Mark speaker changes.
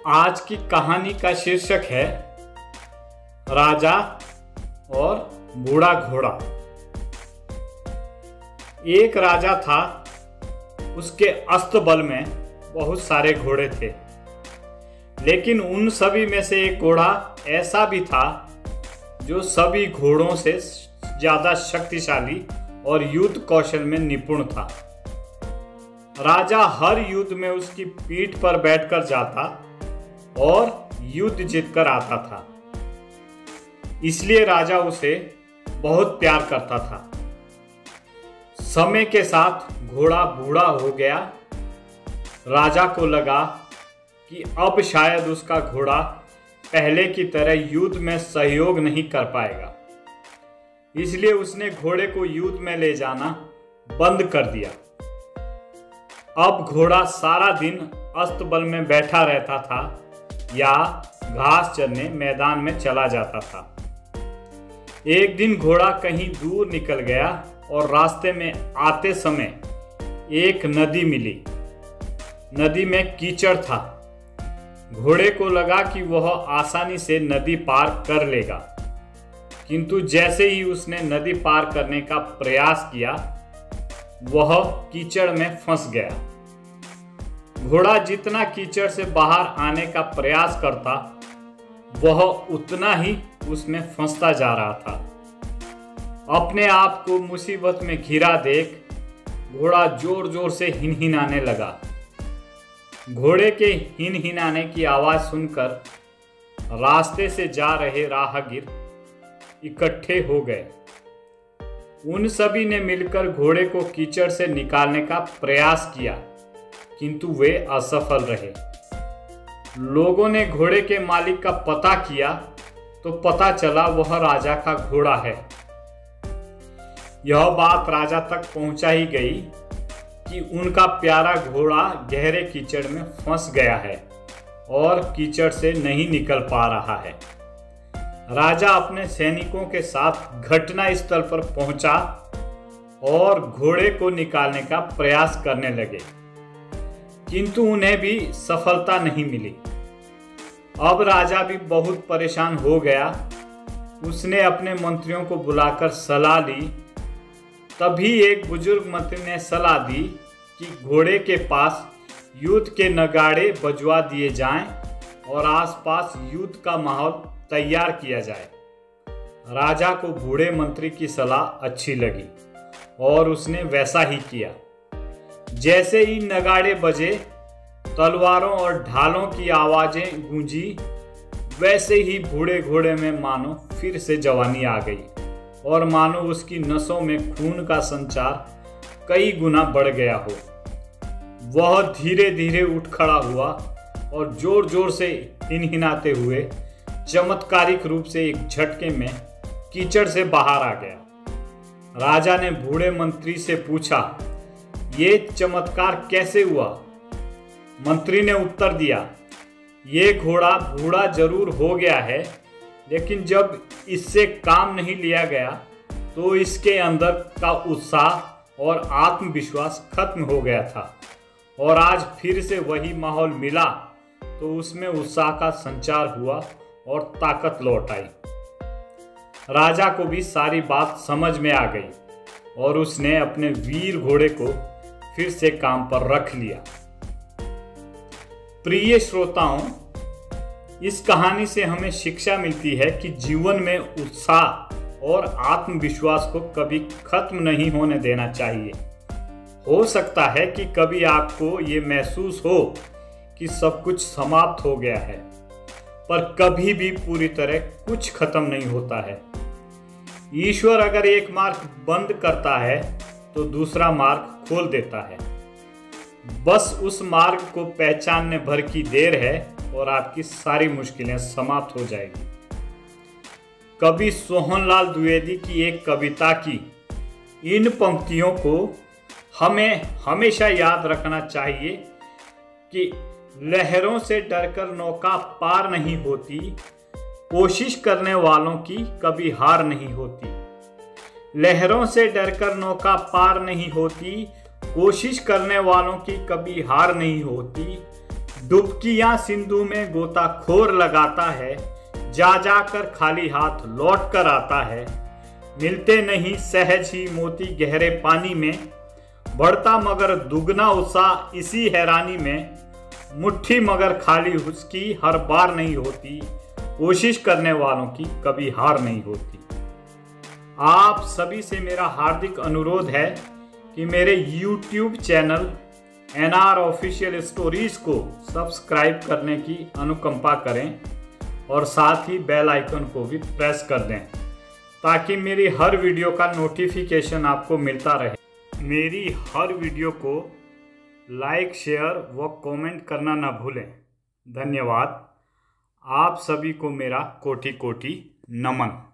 Speaker 1: आज की कहानी का शीर्षक है राजा और बूढ़ा घोड़ा। एक राजा था, उसके अस्तबल में बहुत सारे घोड़े थे, लेकिन उन सभी में से एक घोड़ा ऐसा भी था जो सभी घोड़ों से ज्यादा शक्तिशाली और युद्ध कौशल में निपुण था। राजा हर युद्ध में उसकी पीठ पर बैठकर जाता और युद्ध जीतकर आता था, इसलिए राजा उसे बहुत प्यार करता था। समय के साथ घोड़ा बूढ़ा हो गया। राजा को लगा कि अब शायद उसका घोड़ा पहले की तरह युद्ध में सहयोग नहीं कर पाएगा, इसलिए उसने घोड़े को युद्ध में ले जाना बंद कर दिया। अब घोड़ा सारा दिन अस्तबल में बैठा रहता था या घास चरने मैदान में चला जाता था। एक दिन घोड़ा कहीं दूर निकल गया और रास्ते में आते समय एक नदी मिली। नदी में कीचड़ था। घोड़े को लगा कि वह आसानी से नदी पार कर लेगा, किंतु जैसे ही उसने नदी पार करने का प्रयास किया, वह कीचड़ में फंस गया। घोड़ा जितना कीचड़ से बाहर आने का प्रयास करता, वह उतना ही उसमें फंसता जा रहा था। अपने आप को मुसीबत में घिरा देख घोड़ा जोर जोर से हिनहिनाने लगा। घोड़े के हिनहिनाने की आवाज सुनकर रास्ते से जा रहे राहगीर इकट्ठे हो गए। उन सभी ने मिलकर घोड़े को कीचड़ से निकालने का प्रयास किया, किंतु वे असफल रहे। लोगों ने घोड़े के मालिक का पता किया तो पता चला वह राजा का घोड़ा है। यह बात राजा तक पहुंचा ही गई कि उनका प्यारा घोड़ा गहरे कीचड़ में फंस गया है और कीचड़ से नहीं निकल पा रहा है। राजा अपने सैनिकों के साथ घटना स्थल पर पहुंचा और घोड़े को निकालने का प्रयास करने लगे, किंतु उन्हें भी सफलता नहीं मिली। अब राजा भी बहुत परेशान हो गया। उसने अपने मंत्रियों को बुलाकर सलाह ली। तभी एक बुजुर्ग मंत्री ने सलाह दी कि घोड़े के पास युद्ध के नगाड़े बजवा दिए जाएं और आसपास युद्ध का माहौल तैयार किया जाए। राजा को बूढ़े मंत्री की सलाह अच्छी लगी और उसने वैसा ही किया। जैसे ही नगाड़े बजे, तलवारों और ढालों की आवाजें गूंजी, वैसे ही बूढ़े घोड़े में मानो फिर से जवानी आ गई और मानो उसकी नसों में खून का संचार कई गुना बढ़ गया हो। वह धीरे धीरे उठ खड़ा हुआ और जोर जोर से हिनहिनाते हुए चमत्कारिक रूप से एक झटके में कीचड़ से बाहर आ गया। राजा ने बूढ़े मंत्री से पूछा, ये चमत्कार कैसे हुआ? मंत्री ने उत्तर दिया, ये घोड़ा बूढ़ा जरूर हो गया है, लेकिन जब इससे काम नहीं लिया गया तो इसके अंदर का उत्साह और आत्मविश्वास खत्म हो गया था, और आज फिर से वही माहौल मिला तो उसमें उत्साह का संचार हुआ और ताकत लौट आई। राजा को भी सारी बात समझ में आ गई और उसने अपने वीर घोड़े को फिर से काम पर रख लिया। प्रिय श्रोताओं, इस कहानी से हमें शिक्षा मिलती है कि जीवन में उत्साह और आत्मविश्वास को कभी खत्म नहीं होने देना चाहिए। हो सकता है कि कभी आपको ये महसूस हो कि सब कुछ समाप्त हो गया है, पर कभी भी पूरी तरह कुछ खत्म नहीं होता है। ईश्वर अगर एक मार्ग बंद करता है तो दूसरा मार्ग खोल देता है। बस उस मार्ग को पहचानने भर की देर है और आपकी सारी मुश्किलें समाप्त हो जाएगी। कवि सोहनलाल द्विवेदी की एक कविता की इन पंक्तियों को हमें हमेशा याद रखना चाहिए कि लहरों से डरकर नौका पार नहीं होती, कोशिश करने वालों की कभी हार नहीं होती। लहरों से डरकर नौका पार नहीं होती, कोशिश करने वालों की कभी हार नहीं होती। डुबकियां सिंधु में गोताखोर लगाता है, जा जाकर खाली हाथ लौट कर आता है। मिलते नहीं सहज ही मोती गहरे पानी में, बढ़ता मगर दुगना उत्साह इसी हैरानी में। मुट्ठी मगर खाली उसकी हर बार नहीं होती, कोशिश करने वालों की कभी हार नहीं होती। आप सभी से मेरा हार्दिक अनुरोध है कि मेरे YouTube channel NR official stories को सब्सक्राइब करने की अनुकंपा करें और साथ ही बेल आइकन को भी प्रेस कर दें ताकि मेरी हर वीडियो का नोटिफिकेशन आपको मिलता रहे। मेरी हर वीडियो को लाइक, शेयर व कमेंट करना ना भूलें। धन्यवाद। आप सभी को मेरा कोटि कोटि नमन।